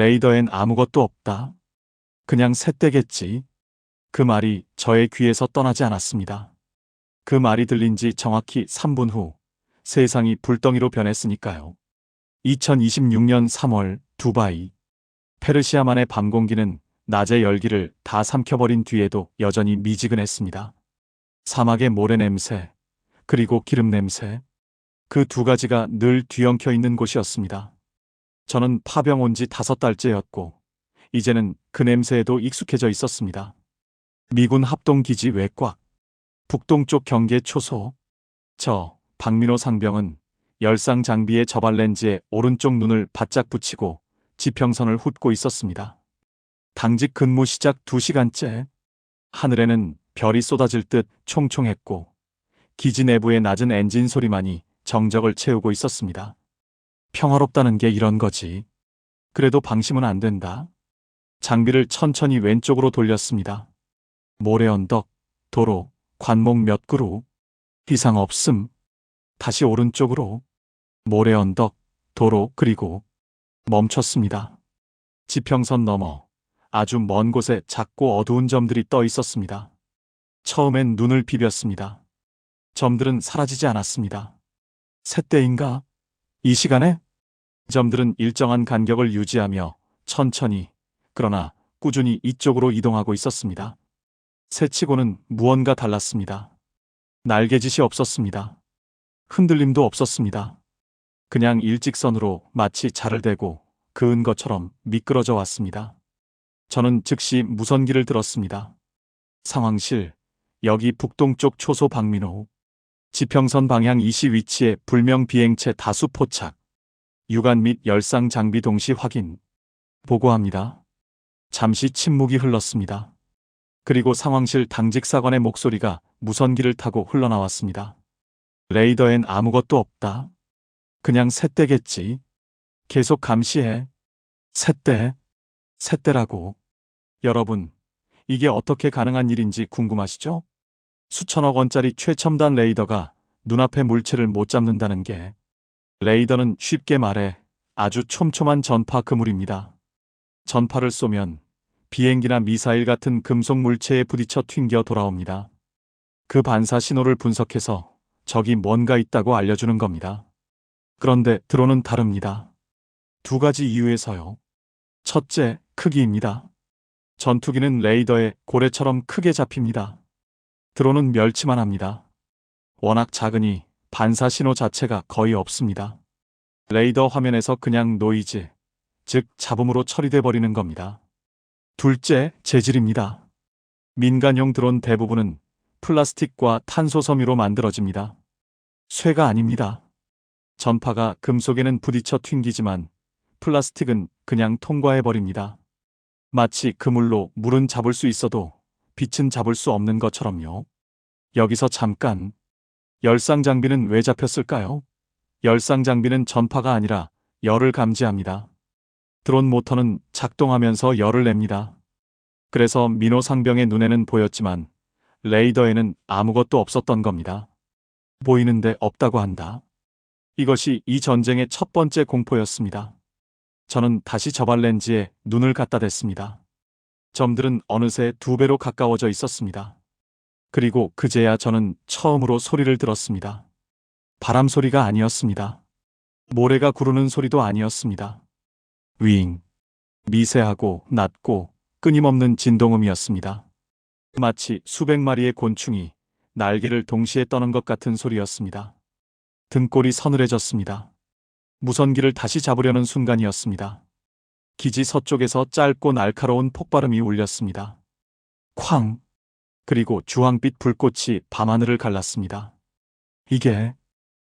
레이더엔 아무것도 없다. 그냥 새떼겠지. 그 말이 저의 귀에서 떠나지 않았습니다. 그 말이 들린 지 정확히 3분 후 세상이 불덩이로 변했으니까요. 2026년 3월 두바이. 페르시아만의 밤 공기는 낮의 열기를 다 삼켜버린 뒤에도 여전히 미지근했습니다. 사막의 모래 냄새, 그리고 기름 냄새. 그 두 가지가 늘 뒤엉켜 있는 곳이었습니다. 저는 파병 온 지 5달째였고, 이제는 그 냄새에도 익숙해져 있었습니다. 미군 합동기지 외곽, 북동쪽 경계 초소. 저 박민호 상병은 열상 장비의 저발 렌즈에 오른쪽 눈을 바짝 붙이고 지평선을 훑고 있었습니다. 당직 근무 시작 2시간째. 하늘에는 별이 쏟아질 듯 총총했고 기지 내부의 낮은 엔진 소리만이 정적을 채우고 있었습니다. 평화롭다는 게 이런 거지. 그래도 방심은 안 된다. 장비를 천천히 왼쪽으로 돌렸습니다. 모래 언덕, 도로, 관목 몇 그루. 이상 없음. 다시 오른쪽으로. 모래 언덕, 도로, 그리고 멈췄습니다. 지평선 너머 아주 먼 곳에 작고 어두운 점들이 떠 있었습니다. 처음엔 눈을 비볐습니다. 점들은 사라지지 않았습니다. 새떼인가? 이 시간에? 점들은 일정한 간격을 유지하며 천천히, 그러나 꾸준히 이쪽으로 이동하고 있었습니다. 새치고는 무언가 달랐습니다. 날개짓이 없었습니다. 흔들림도 없었습니다. 그냥 일직선으로 마치 자를 대고 그은 것처럼 미끄러져 왔습니다. 저는 즉시 무선기를 들었습니다. 상황실, 여기 북동쪽 초소 박민호. 지평선 방향 이시 위치에 불명 비행체 다수 포착. 유관 및 열상 장비 동시 확인. 보고합니다. 잠시 침묵이 흘렀습니다. 그리고 상황실 당직 사관의 목소리가 무선기를 타고 흘러나왔습니다. 레이더엔 아무것도 없다. 그냥 새떼겠지. 계속 감시해. 새떼. 새떼라고. 여러분, 이게 어떻게 가능한 일인지 궁금하시죠? 수천억 원짜리 최첨단 레이더가 눈앞의 물체를 못 잡는다는 게. 레이더는 쉽게 말해 아주 촘촘한 전파 그물입니다. 전파를 쏘면 비행기나 미사일 같은 금속 물체에 부딪혀 튕겨 돌아옵니다. 그 반사 신호를 분석해서 적이 뭔가 있다고 알려주는 겁니다. 그런데 드론은 다릅니다. 2가지 이유에서요. 첫째, 크기입니다. 전투기는 레이더에 고래처럼 크게 잡힙니다. 드론은 멸치만 합니다. 워낙 작으니 반사 신호 자체가 거의 없습니다. 레이더 화면에서 그냥 노이즈, 즉 잡음으로 처리돼 버리는 겁니다. 둘째, 재질입니다. 민간용 드론 대부분은 플라스틱과 탄소 섬유로 만들어집니다. 쇠가 아닙니다. 전파가 금속에는 부딪혀 튕기지만 플라스틱은 그냥 통과해버립니다. 마치 그물로 물은 잡을 수 있어도 빛은 잡을 수 없는 것처럼요. 여기서 잠깐, 열상 장비는 왜 잡혔을까요? 열상 장비는 전파가 아니라 열을 감지합니다. 드론 모터는 작동하면서 열을 냅니다. 그래서 민호 상병의 눈에는 보였지만 레이더에는 아무것도 없었던 겁니다. 보이는데 없다고 한다. 이것이 이 전쟁의 첫 번째 공포였습니다. 저는 다시 저발 렌즈에 눈을 갖다 댔습니다. 점들은 어느새 2배로 가까워져 있었습니다. 그리고 그제야 저는 처음으로 소리를 들었습니다. 바람 소리가 아니었습니다. 모래가 구르는 소리도 아니었습니다. 윙. 미세하고 낮고 끊임없는 진동음이었습니다. 마치 수백 마리의 곤충이 날개를 동시에 떠는 것 같은 소리였습니다. 등골이 서늘해졌습니다. 무선기를 다시 잡으려는 순간이었습니다. 기지 서쪽에서 짧고 날카로운 폭발음이 울렸습니다. 쾅! 그리고 주황빛 불꽃이 밤하늘을 갈랐습니다. 이게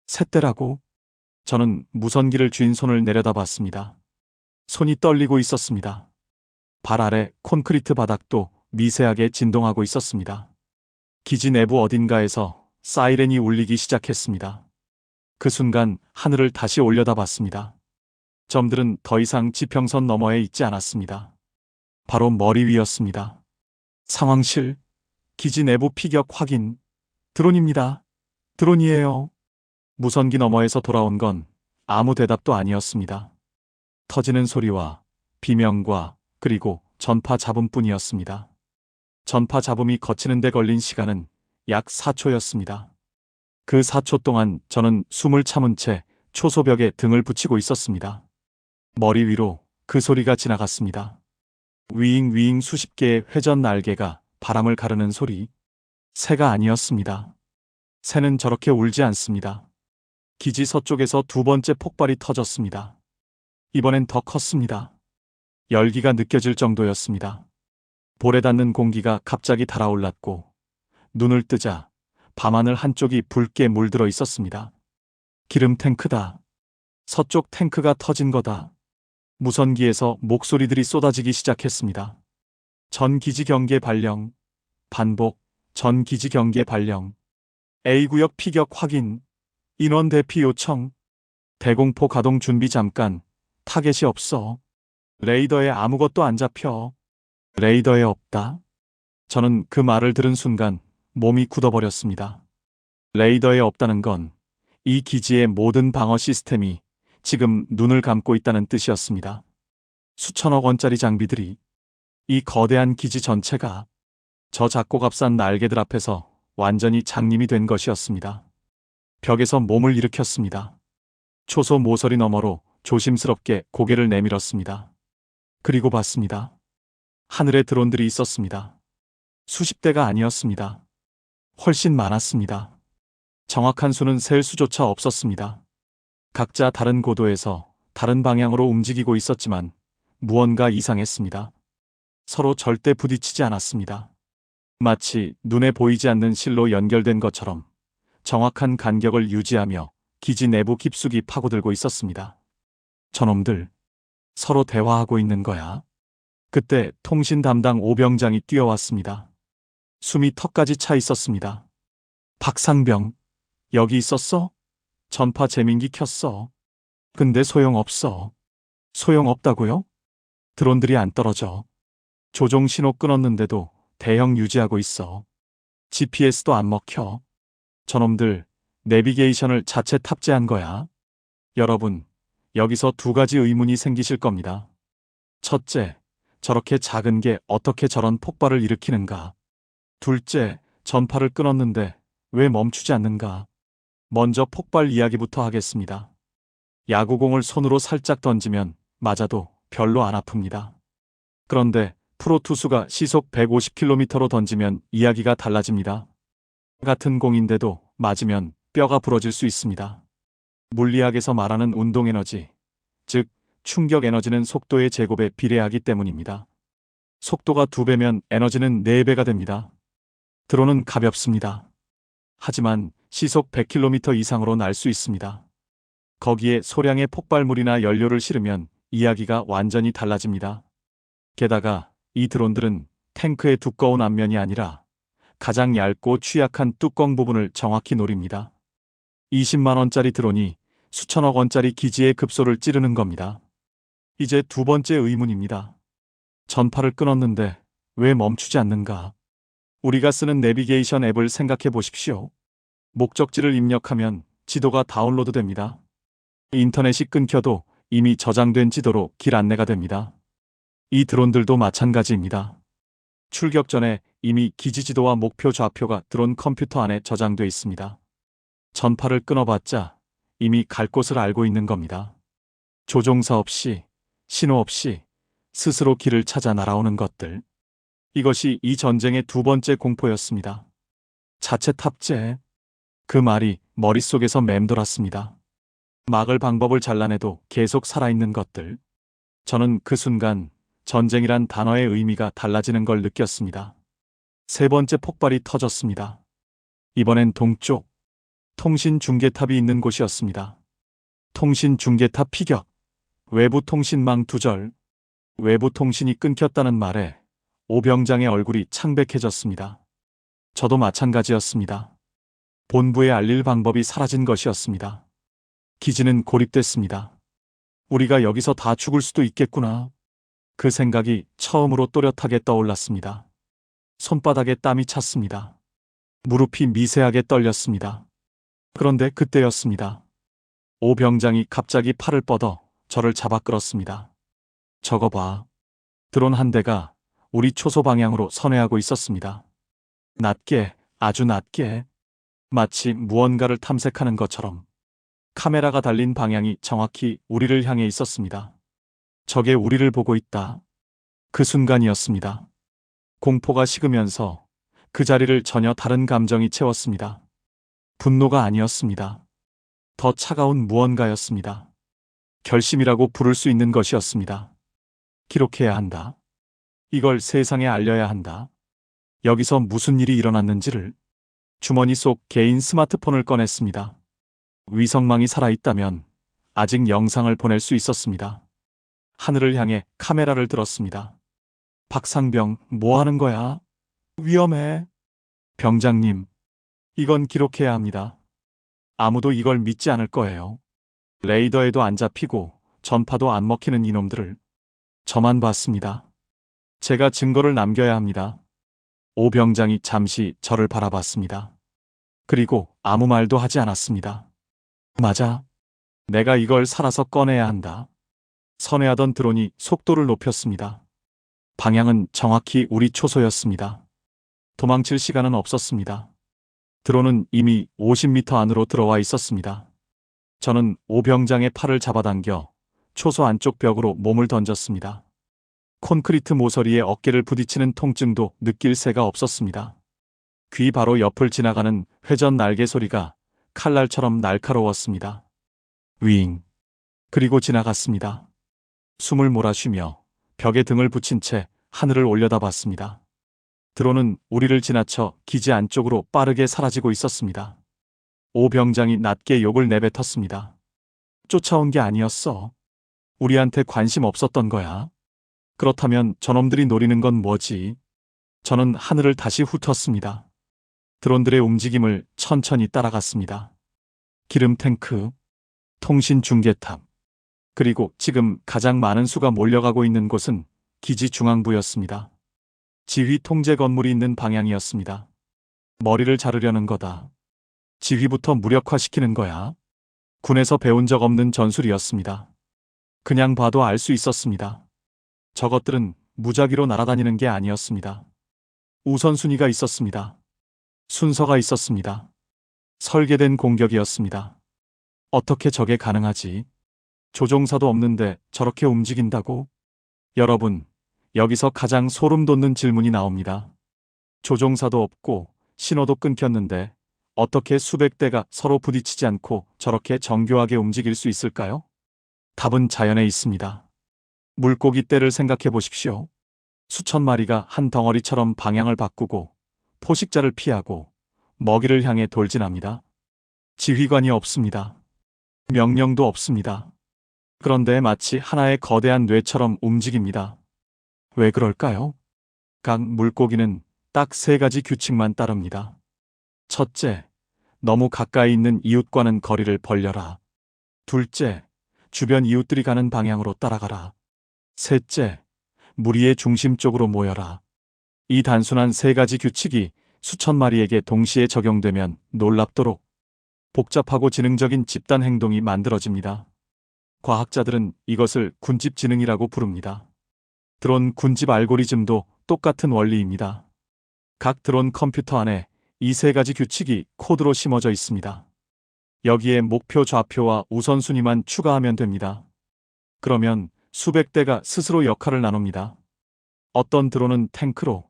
새떼라고? 저는 무선기를 쥔 손을 내려다봤습니다. 손이 떨리고 있었습니다. 발 아래 콘크리트 바닥도 미세하게 진동하고 있었습니다. 기지 내부 어딘가에서 사이렌이 울리기 시작했습니다. 그 순간 하늘을 다시 올려다봤습니다. 점들은 더 이상 지평선 너머에 있지 않았습니다. 바로 머리 위였습니다. 상황실, 기지 내부 피격 확인. 드론입니다. 드론이에요. 무선기 너머에서 돌아온 건 아무 대답도 아니었습니다. 터지는 소리와 비명과 그리고 전파 잡음뿐이었습니다. 전파 잡음이 거치는 데 걸린 시간은 약 4초였습니다. 그 4초 동안 저는 숨을 참은 채 초소벽에 등을 붙이고 있었습니다. 머리 위로 그 소리가 지나갔습니다. 위잉 위잉 수십 개의 회전 날개가 바람을 가르는 소리. 새가 아니었습니다. 새는 저렇게 울지 않습니다. 기지 서쪽에서 두 번째 폭발이 터졌습니다. 이번엔 더 컸습니다. 열기가 느껴질 정도였습니다. 볼에 닿는 공기가 갑자기 달아올랐고 눈을 뜨자 밤하늘 한쪽이 붉게 물들어 있었습니다. 기름 탱크다. 서쪽 탱크가 터진 거다. 무선기에서 목소리들이 쏟아지기 시작했습니다. 전 기지 경계 발령. 반복. 전 기지 경계 발령. A구역 피격 확인. 인원 대피 요청. 대공포 가동 준비 잠깐. 타겟이 없어. 레이더에 아무것도 안 잡혀. 레이더에 없다. 저는 그 말을 들은 순간 몸이 굳어버렸습니다. 레이더에 없다는 건 이 기지의 모든 방어 시스템이 지금 눈을 감고 있다는 뜻이었습니다. 수천억 원짜리 장비들이, 이 거대한 기지 전체가 저 작고 값싼 날개들 앞에서 완전히 장님이 된 것이었습니다. 벽에서 몸을 일으켰습니다. 초소 모서리 너머로 조심스럽게 고개를 내밀었습니다. 그리고 봤습니다. 하늘에 드론들이 있었습니다. 수십 대가 아니었습니다. 훨씬 많았습니다. 정확한 수는 셀 수조차 없었습니다. 각자 다른 고도에서 다른 방향으로 움직이고 있었지만 무언가 이상했습니다. 서로 절대 부딪히지 않았습니다. 마치 눈에 보이지 않는 실로 연결된 것처럼 정확한 간격을 유지하며 기지 내부 깊숙이 파고들고 있었습니다. 저놈들, 서로 대화하고 있는 거야. 그때 통신 담당 오병장이 뛰어왔습니다. 숨이 턱까지 차 있었습니다. 박상병, 여기 있었어? 전파 재민기 켰어. 근데 소용없어. 소용없다고요? 드론들이 안 떨어져. 조종 신호 끊었는데도 대형 유지하고 있어. GPS도 안 먹혀. 저놈들 내비게이션을 자체 탑재한 거야. 여러분, 여기서 두 가지 의문이 생기실 겁니다. 첫째, 저렇게 작은 게 어떻게 저런 폭발을 일으키는가? 둘째, 전파를 끊었는데 왜 멈추지 않는가? 먼저 폭발 이야기부터 하겠습니다. 야구공을 손으로 살짝 던지면 맞아도 별로 안 아픕니다. 그런데 프로 투수가 시속 150km로 던지면 이야기가 달라집니다. 같은 공인데도 맞으면 뼈가 부러질 수 있습니다. 물리학에서 말하는 운동 에너지, 즉 충격 에너지는 속도의 제곱에 비례하기 때문입니다. 속도가 2배면 에너지는 4배가 됩니다. 드론은 가볍습니다. 하지만 시속 100km 이상으로 날 수 있습니다. 거기에 소량의 폭발물이나 연료를 실으면 이야기가 완전히 달라집니다. 게다가 이 드론들은 탱크의 두꺼운 앞면이 아니라 가장 얇고 취약한 뚜껑 부분을 정확히 노립니다. 20만 원짜리 드론이 수천억 원짜리 기지의 급소를 찌르는 겁니다. 이제 두 번째 의문입니다. 전파를 끊었는데 왜 멈추지 않는가? 우리가 쓰는 내비게이션 앱을 생각해 보십시오. 목적지를 입력하면 지도가 다운로드 됩니다. 인터넷이 끊겨도 이미 저장된 지도로 길 안내가 됩니다. 이 드론들도 마찬가지입니다. 출격 전에 이미 기지 지도와 목표 좌표가 드론 컴퓨터 안에 저장돼 있습니다. 전파를 끊어봤자 이미 갈 곳을 알고 있는 겁니다. 조종사 없이, 신호 없이 스스로 길을 찾아 날아오는 것들. 이것이 이 전쟁의 두 번째 공포였습니다. 자체 탑재. 그 말이 머릿속에서 맴돌았습니다. 막을 방법을 잘라내도 계속 살아있는 것들. 저는 그 순간 전쟁이란 단어의 의미가 달라지는 걸 느꼈습니다. 세 번째 폭발이 터졌습니다. 이번엔 동쪽, 통신 중계탑이 있는 곳이었습니다. 통신 중계탑 피격, 외부 통신망 두절, 외부 통신이 끊겼다는 말에 오병장의 얼굴이 창백해졌습니다. 저도 마찬가지였습니다. 본부에 알릴 방법이 사라진 것이었습니다. 기지는 고립됐습니다. 우리가 여기서 다 죽을 수도 있겠구나. 그 생각이 처음으로 또렷하게 떠올랐습니다. 손바닥에 땀이 찼습니다. 무릎이 미세하게 떨렸습니다. 그런데 그때였습니다. 오병장이 갑자기 팔을 뻗어 저를 잡아 끌었습니다. 저거 봐. 드론 한 대가 우리 초소 방향으로 선회하고 있었습니다. 낮게, 아주 낮게. 마치 무언가를 탐색하는 것처럼. 카메라가 달린 방향이 정확히 우리를 향해 있었습니다. 적이 우리를 보고 있다. 그 순간이었습니다. 공포가 식으면서 그 자리를 전혀 다른 감정이 채웠습니다. 분노가 아니었습니다. 더 차가운 무언가였습니다. 결심이라고 부를 수 있는 것이었습니다. 기록해야 한다. 이걸 세상에 알려야 한다. 여기서 무슨 일이 일어났는지를. 주머니 속 개인 스마트폰을 꺼냈습니다. 위성망이 살아있다면 아직 영상을 보낼 수 있었습니다. 하늘을 향해 카메라를 들었습니다. 박상병, 뭐 하는 거야? 위험해. 병장님, 이건 기록해야 합니다. 아무도 이걸 믿지 않을 거예요. 레이더에도 안 잡히고 전파도 안 먹히는 이놈들을. 저만 봤습니다. 제가 증거를 남겨야 합니다. 오 병장이 잠시 저를 바라봤습니다. 그리고 아무 말도 하지 않았습니다. 맞아. 내가 이걸 살아서 꺼내야 한다. 선회하던 드론이 속도를 높였습니다. 방향은 정확히 우리 초소였습니다. 도망칠 시간은 없었습니다. 드론은 이미 50m 안으로 들어와 있었습니다. 저는 오 병장의 팔을 잡아당겨 초소 안쪽 벽으로 몸을 던졌습니다. 콘크리트 모서리에 어깨를 부딪히는 통증도 느낄 새가 없었습니다. 귀 바로 옆을 지나가는 회전 날개 소리가 칼날처럼 날카로웠습니다. 윙. 그리고 지나갔습니다. 숨을 몰아쉬며 벽에 등을 붙인 채 하늘을 올려다봤습니다. 드론은 우리를 지나쳐 기지 안쪽으로 빠르게 사라지고 있었습니다. 오 병장이 낮게 욕을 내뱉었습니다. 쫓아온 게 아니었어. 우리한테 관심 없었던 거야. 그렇다면 저놈들이 노리는 건 뭐지? 저는 하늘을 다시 훑었습니다. 드론들의 움직임을 천천히 따라갔습니다. 기름 탱크, 통신 중계탑, 그리고 지금 가장 많은 수가 몰려가고 있는 곳은 기지 중앙부였습니다. 지휘 통제 건물이 있는 방향이었습니다. 머리를 자르려는 거다. 지휘부터 무력화시키는 거야. 군에서 배운 적 없는 전술이었습니다. 그냥 봐도 알 수 있었습니다. 저것들은 무작위로 날아다니는 게 아니었습니다. 우선순위가 있었습니다. 순서가 있었습니다. 설계된 공격이었습니다. 어떻게 저게 가능하지? 조종사도 없는데 저렇게 움직인다고? 여러분, 여기서 가장 소름 돋는 질문이 나옵니다. 조종사도 없고 신호도 끊겼는데 어떻게 수백 대가 서로 부딪히지 않고 저렇게 정교하게 움직일 수 있을까요? 답은 자연에 있습니다. 물고기 떼를 생각해 보십시오. 수천 마리가 한 덩어리처럼 방향을 바꾸고 포식자를 피하고 먹이를 향해 돌진합니다. 지휘관이 없습니다. 명령도 없습니다. 그런데 마치 하나의 거대한 뇌처럼 움직입니다. 왜 그럴까요? 각 물고기는 딱 세 가지 규칙만 따릅니다. 첫째, 너무 가까이 있는 이웃과는 거리를 벌려라. 둘째, 주변 이웃들이 가는 방향으로 따라가라. 셋째, 무리의 중심 쪽으로 모여라. 이 단순한 세 가지 규칙이 수천 마리에게 동시에 적용되면 놀랍도록 복잡하고 지능적인 집단 행동이 만들어집니다. 과학자들은 이것을 군집 지능이라고 부릅니다. 드론 군집 알고리즘도 똑같은 원리입니다. 각 드론 컴퓨터 안에 이 세 가지 규칙이 코드로 심어져 있습니다. 여기에 목표 좌표와 우선순위만 추가하면 됩니다. 그러면 수백 대가 스스로 역할을 나눕니다. 어떤 드론은 탱크로,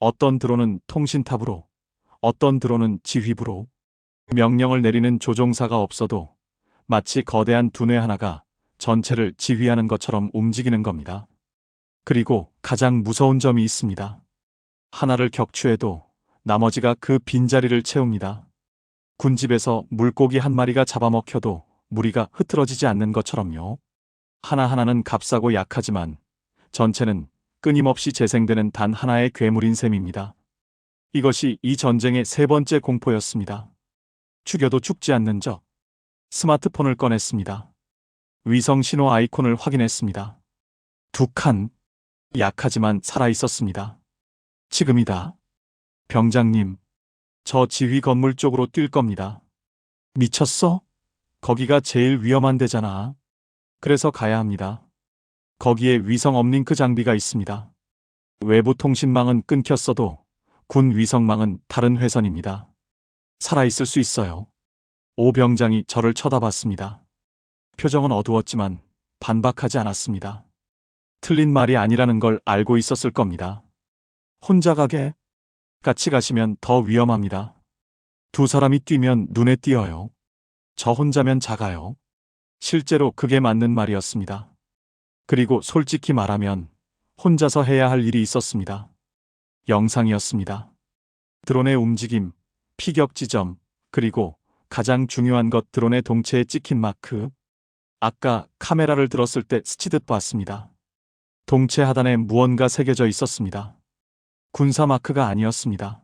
어떤 드론은 통신탑으로, 어떤 드론은 지휘부로. 명령을 내리는 조종사가 없어도 마치 거대한 두뇌 하나가 전체를 지휘하는 것처럼 움직이는 겁니다. 그리고 가장 무서운 점이 있습니다. 하나를 격추해도 나머지가 그 빈자리를 채웁니다. 군집에서 물고기 한 마리가 잡아먹혀도 무리가 흐트러지지 않는 것처럼요. 하나하나는 값싸고 약하지만 전체는 끊임없이 재생되는 단 하나의 괴물인 셈입니다. 이것이 이 전쟁의 세 번째 공포였습니다. 죽여도 죽지 않는 적. 스마트폰을 꺼냈습니다. 위성 신호 아이콘을 확인했습니다. 두 칸. 약하지만 살아있었습니다. 지금이다. 병장님, 저 지휘 건물 쪽으로 뛸 겁니다. 미쳤어? 거기가 제일 위험한 데잖아. 그래서 가야 합니다. 거기에 위성 업링크 장비가 있습니다. 외부 통신망은 끊겼어도 군 위성망은 다른 회선입니다. 살아있을 수 있어요. 오 병장이 저를 쳐다봤습니다. 표정은 어두웠지만 반박하지 않았습니다. 틀린 말이 아니라는 걸 알고 있었을 겁니다. 혼자 가게? 같이 가시면 더 위험합니다. 두 사람이 뛰면 눈에 띄어요. 저 혼자면 작아요. 실제로 그게 맞는 말이었습니다. 그리고 솔직히 말하면 혼자서 해야 할 일이 있었습니다. 영상이었습니다. 드론의 움직임, 피격 지점, 그리고 가장 중요한 것 드론의 동체에 찍힌 마크. 아까 카메라를 들었을 때 스치듯 봤습니다. 동체 하단에 무언가 새겨져 있었습니다. 군사 마크가 아니었습니다.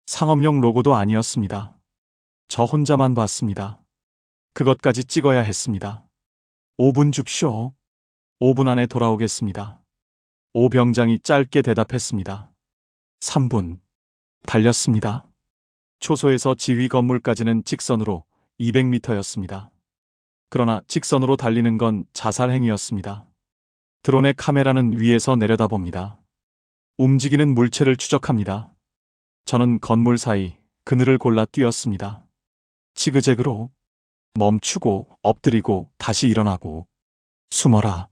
상업용 로고도 아니었습니다. 저 혼자만 봤습니다. 그것까지 찍어야 했습니다. 5분 줍쇼. 5분 안에 돌아오겠습니다. 오 병장이 짧게 대답했습니다. 3분. 달렸습니다. 초소에서 지휘 건물까지는 직선으로 200m였습니다. 그러나 직선으로 달리는 건 자살 행위였습니다. 드론의 카메라는 위에서 내려다봅니다. 움직이는 물체를 추적합니다. 저는 건물 사이 그늘을 골라 뛰었습니다. 지그재그로 멈추고 엎드리고 다시 일어나고 숨어라,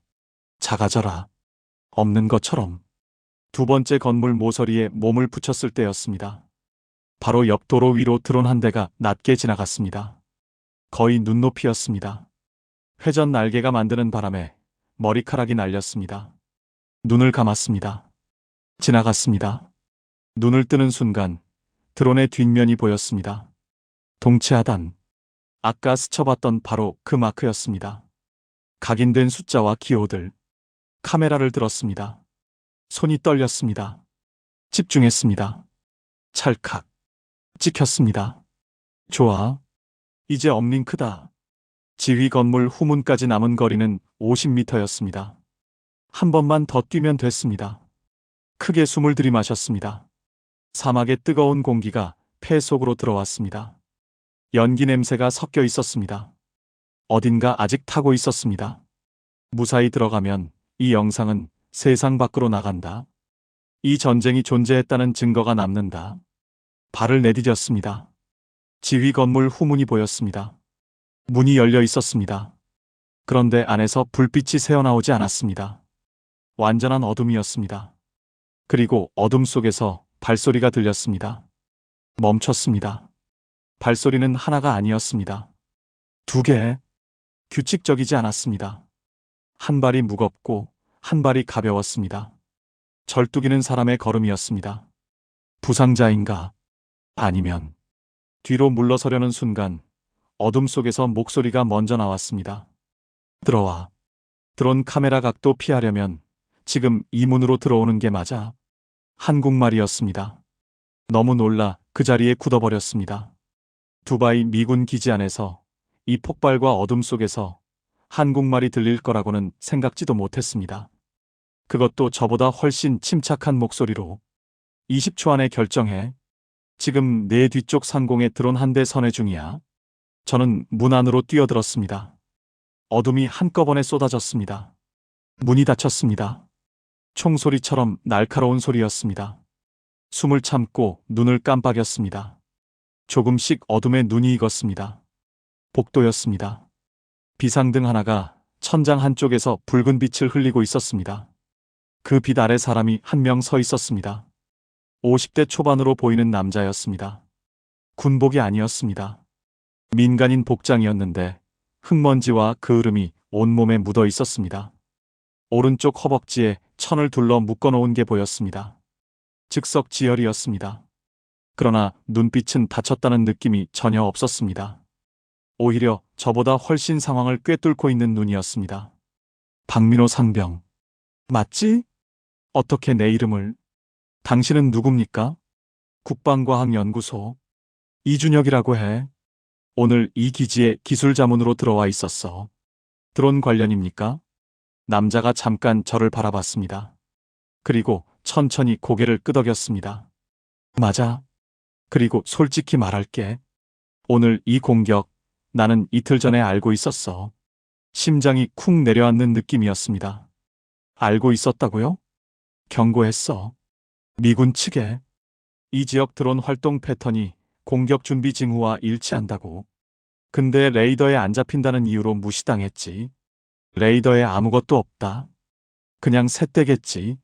작아져라, 없는 것처럼. 두 번째 건물 모서리에 몸을 붙였을 때였습니다. 바로 옆 도로 위로 드론 한 대가 낮게 지나갔습니다. 거의 눈높이였습니다. 회전 날개가 만드는 바람에 머리카락이 날렸습니다. 눈을 감았습니다. 지나갔습니다. 눈을 뜨는 순간 드론의 뒷면이 보였습니다. 동체 하단. 아까 스쳐봤던 바로 그 마크였습니다. 각인된 숫자와 기호들. 카메라를 들었습니다. 손이 떨렸습니다. 집중했습니다. 찰칵. 찍혔습니다. 좋아. 이제 업링크다. 지휘 건물 후문까지 남은 거리는 50m였습니다. 한 번만 더 뛰면 됐습니다. 크게 숨을 들이마셨습니다. 사막의 뜨거운 공기가 폐 속으로 들어왔습니다. 연기 냄새가 섞여 있었습니다. 어딘가 아직 타고 있었습니다. 무사히 들어가면 이 영상은 세상 밖으로 나간다. 이 전쟁이 존재했다는 증거가 남는다. 발을 내디뎠습니다. 지휘 건물 후문이 보였습니다. 문이 열려 있었습니다. 그런데 안에서 불빛이 새어나오지 않았습니다. 완전한 어둠이었습니다. 그리고 어둠 속에서 발소리가 들렸습니다. 멈췄습니다. 발소리는 하나가 아니었습니다. 두 개. 규칙적이지 않았습니다. 한 발이 무겁고 한 발이 가벼웠습니다. 절뚝이는 사람의 걸음이었습니다. 부상자인가? 아니면 뒤로 물러서려는 순간 어둠 속에서 목소리가 먼저 나왔습니다. 들어와. 드론 카메라 각도 피하려면 지금 이 문으로 들어오는 게 맞아. 한국말이었습니다. 너무 놀라 그 자리에 굳어버렸습니다. 두바이 미군 기지 안에서 이 폭발과 어둠 속에서 한국말이 들릴 거라고는 생각지도 못했습니다. 그것도 저보다 훨씬 침착한 목소리로. 20초 안에 결정해. 지금 내 뒤쪽 상공에 드론 한 대 선회 중이야. 저는 문 안으로 뛰어들었습니다. 어둠이 한꺼번에 쏟아졌습니다. 문이 닫혔습니다. 총소리처럼 날카로운 소리였습니다. 숨을 참고 눈을 깜빡였습니다. 조금씩 어둠에 눈이 익었습니다. 복도였습니다. 비상등 하나가 천장 한쪽에서 붉은 빛을 흘리고 있었습니다. 그 빛 아래 사람이 한 명 서 있었습니다. 50대 초반으로 보이는 남자였습니다. 군복이 아니었습니다. 민간인 복장이었는데 흙먼지와 그을음이 온몸에 묻어 있었습니다. 오른쪽 허벅지에 천을 둘러 묶어놓은 게 보였습니다. 즉석 지혈이었습니다. 그러나 눈빛은 다쳤다는 느낌이 전혀 없었습니다. 오히려 저보다 훨씬 상황을 꿰뚫고 있는 눈이었습니다. 박민호 상병. 맞지? 어떻게 내 이름을? 당신은 누굽니까? 국방과학연구소. 이준혁이라고 해. 오늘 이 기지에 기술자문으로 들어와 있었어. 드론 관련입니까? 남자가 잠깐 저를 바라봤습니다. 그리고 천천히 고개를 끄덕였습니다. 맞아. 그리고 솔직히 말할게. 오늘 이 공격, 나는 이틀 전에 알고 있었어. 심장이 쿵 내려앉는 느낌이었습니다. 알고 있었다고요? 경고했어. 미군 측에 이 지역 드론 활동 패턴이 공격 준비 징후와 일치한다고. 근데 레이더에 안 잡힌다는 이유로 무시당했지. 레이더에 아무것도 없다. 그냥 새떼겠지.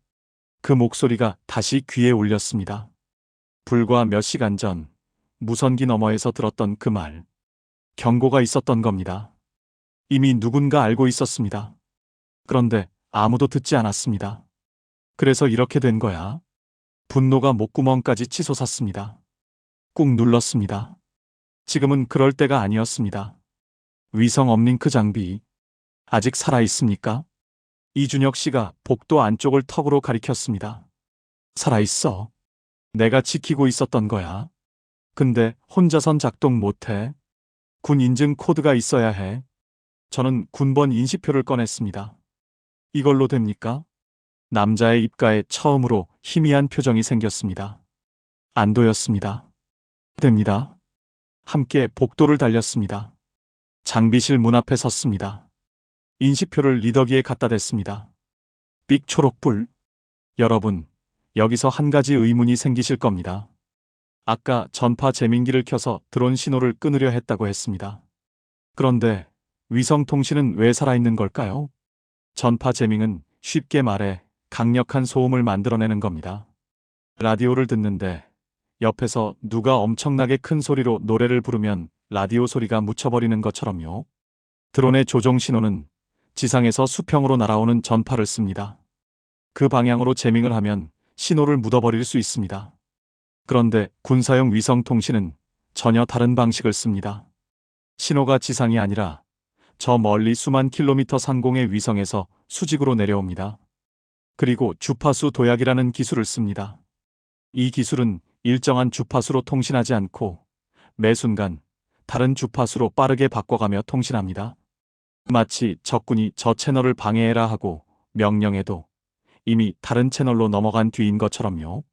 그 목소리가 다시 귀에 울렸습니다. 불과 몇 시간 전 무선기 너머에서 들었던 그 말. 경고가 있었던 겁니다. 이미 누군가 알고 있었습니다. 그런데 아무도 듣지 않았습니다. 그래서 이렇게 된 거야. 분노가 목구멍까지 치솟았습니다. 꾹 눌렀습니다. 지금은 그럴 때가 아니었습니다. 위성 업링크 장비 아직 살아 있습니까? 이준혁 씨가 복도 안쪽을 턱으로 가리켰습니다. 살아 있어. 내가 지키고 있었던 거야. 근데 혼자선 작동 못해. 군 인증 코드가 있어야 해. 저는 군번 인식표를 꺼냈습니다. 이걸로 됩니까? 남자의 입가에 처음으로 희미한 표정이 생겼습니다. 안도였습니다. 됩니다. 함께 복도를 달렸습니다. 장비실 문 앞에 섰습니다. 인식표를 리더기에 갖다 댔습니다. 삑 초록불. 여러분, 여기서 한 가지 의문이 생기실 겁니다. 아까 전파 재민기를 켜서 드론 신호를 끊으려 했다고 했습니다. 그런데 위성통신은 왜 살아있는 걸까요? 전파 재밍은 쉽게 말해 강력한 소음을 만들어내는 겁니다. 라디오를 듣는데 옆에서 누가 엄청나게 큰 소리로 노래를 부르면 라디오 소리가 묻혀버리는 것처럼요. 드론의 조종 신호는 지상에서 수평으로 날아오는 전파를 씁니다. 그 방향으로 재밍을 하면 신호를 묻어버릴 수 있습니다. 그런데 군사용 위성통신은 전혀 다른 방식을 씁니다. 신호가 지상이 아니라 저 멀리 수만 킬로미터 상공의 위성에서 수직으로 내려옵니다. 그리고 주파수 도약이라는 기술을 씁니다. 이 기술은 일정한 주파수로 통신하지 않고 매 순간 다른 주파수로 빠르게 바꿔가며 통신합니다. 마치 적군이 저 채널을 방해해라 하고 명령해도 이미 다른 채널로 넘어간 뒤인 것처럼요.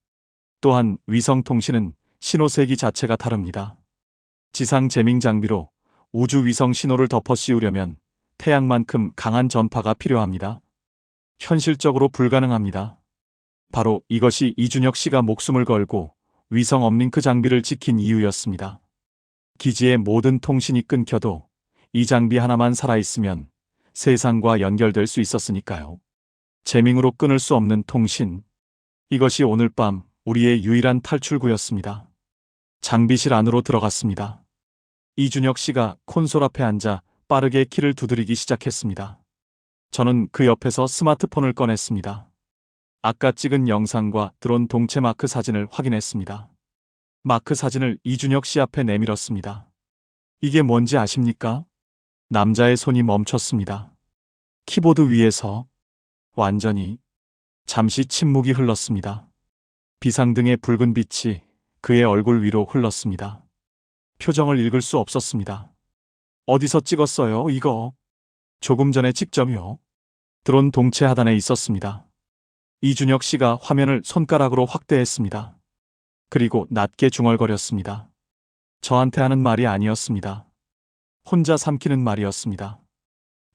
또한 위성통신은 신호세기 자체가 다릅니다. 지상 재밍 장비로 우주 위성 신호를 덮어 씌우려면 태양만큼 강한 전파가 필요합니다. 현실적으로 불가능합니다. 바로 이것이 이준혁 씨가 목숨을 걸고 위성 업링크 장비를 지킨 이유였습니다. 기지의 모든 통신이 끊겨도 이 장비 하나만 살아있으면 세상과 연결될 수 있었으니까요. 재밍으로 끊을 수 없는 통신. 이것이 오늘 밤 우리의 유일한 탈출구였습니다. 장비실 안으로 들어갔습니다. 이준혁 씨가 콘솔 앞에 앉아 빠르게 키를 두드리기 시작했습니다. 저는 그 옆에서 스마트폰을 꺼냈습니다. 아까 찍은 영상과 드론 동체 마크 사진을 확인했습니다. 마크 사진을 이준혁 씨 앞에 내밀었습니다. 이게 뭔지 아십니까? 남자의 손이 멈췄습니다. 키보드 위에서 완전히. 잠시 침묵이 흘렀습니다. 비상등의 붉은 빛이 그의 얼굴 위로 흘렀습니다. 표정을 읽을 수 없었습니다. 어디서 찍었어요, 이거? 조금 전에 직접요. 드론 동체 하단에 있었습니다. 이준혁 씨가 화면을 손가락으로 확대했습니다. 그리고 낮게 중얼거렸습니다. 저한테 하는 말이 아니었습니다. 혼자 삼키는 말이었습니다.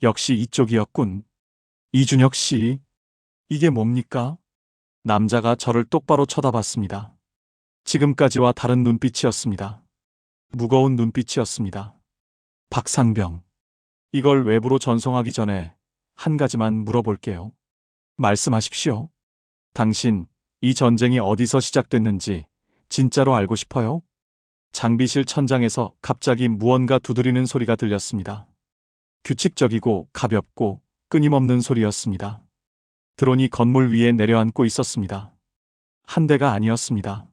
역시 이쪽이었군. 이준혁 씨, 이게 뭡니까? 남자가 저를 똑바로 쳐다봤습니다. 지금까지와 다른 눈빛이었습니다. 무거운 눈빛이었습니다. 박상병, 이걸 외부로 전송하기 전에 한 가지만 물어볼게요. 말씀하십시오. 당신, 이 전쟁이 어디서 시작됐는지 진짜로 알고 싶어요? 장비실 천장에서 갑자기 무언가 두드리는 소리가 들렸습니다. 규칙적이고 가볍고 끊임없는 소리였습니다. 드론이 건물 위에 내려앉고 있었습니다. 한 대가 아니었습니다.